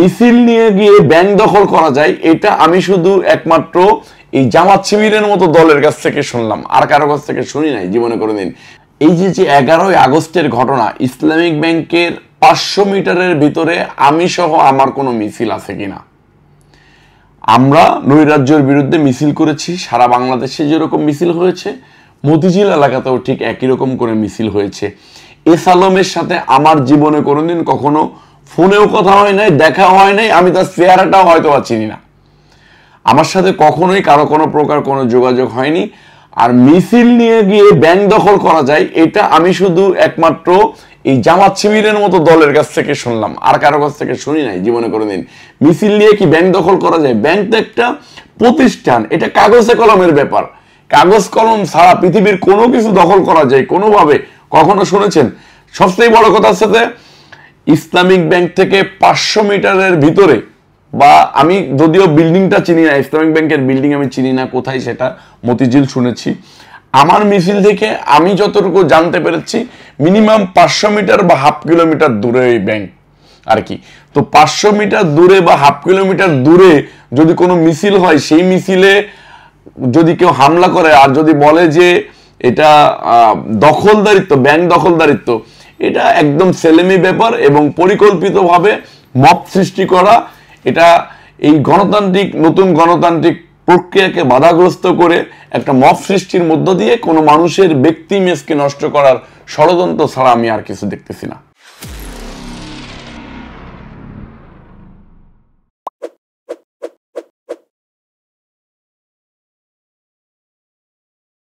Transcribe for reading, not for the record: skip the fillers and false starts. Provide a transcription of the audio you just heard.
মিছিল নিয়ে গিয়ে ব্যাংক দখল করা যায়, এটা আমি শুধু একমাত্র এই জামাত শিবিরের মতো দলের কাছ থেকে শুনলাম, আর কারো কাছ থেকে শুনি নাই জীবনে কোনোদিন। এই যে 11ই আগস্টের ঘটনা, ইসলামিক ব্যাংকের 500 মিটারের ভিতরে আমি সহ আমার কোনো মিছিল আছে কিনা? আমরা নৈরাজ্যের বিরুদ্ধে মিছিল করেছি, সারা বাংলাদেশে যেরকম মিছিল হয়েছে মতিঝিল এলাকাতেও ঠিক একই রকম করে মিছিল হয়েছে। এস আলমের সাথে আমার জীবনে কোনোদিন কখনো ফোনেও কথা হয় নাই, দেখা হয় নাই, আমি তার চেহারাটাও হয়তো চিনি না। আমার সাথে কখনোই কারো কোনো প্রকার কোনো যোগাযোগ হয়নি। আর মিছিল নিয়ে গিয়ে ব্যাংক দখল করা যায়, এটা আমি শুধু একমাত্র এই জামাত শিবিরের মতো দলের কাছ থেকে শুনলাম, আর কারো কাছ থেকে শুনি নাই জীবনে কোনোদিন। মিছিল নিয়ে কি ব্যাংক দখল করা যায়? ব্যাংক তো একটা প্রতিষ্ঠান, এটা কাগজে কলমের ব্যাপার। কাগজ কলম ছাড়া পৃথিবীর কোনো কিছু দখল করা যায় কোনোভাবে? কখনো শুনেছেন? সবচেয়ে বড় কথার সাথে ইসলামিক ব্যাংক থেকে 500 মিটারের ভিতরে, বা আমি যদিও বিল্ডিংটা চিনি না, ইসলামিক ব্যাংকের বিল্ডিং আমি চিনি না কোথায়, সেটা মতিঝিল শুনেছি। আমার মিছিল থেকে আমি যতটুকু জানতে পেরেছি মিনিমাম 500 মিটার বা হাফ কিলোমিটার দূরে এই ব্যাংক আর কি। তো 500 মিটার দূরে বা হাফ কিলোমিটার দূরে যদি কোনো মিছিল হয়, সেই মিছিলে যদি কেউ হামলা করে আর যদি বলে যে এটা দখলদারিত্ব, ব্যাংক দখলদারিত্ব, এটা একদম ছেলেমি ব্যাপার এবং পরিকল্পিতভাবে মব সৃষ্টি করা। এটা এই গণতান্ত্রিক, নতুন গণতান্ত্রিক প্রক্রিয়াকে বাধাগ্রস্ত করে একটা মব সৃষ্টির মধ্য দিয়ে কোনো মানুষের ব্যক্তি ইমেজকে নষ্ট করার ষড়যন্ত্র ছাড়া আমি আর কিছু দেখতেছি না।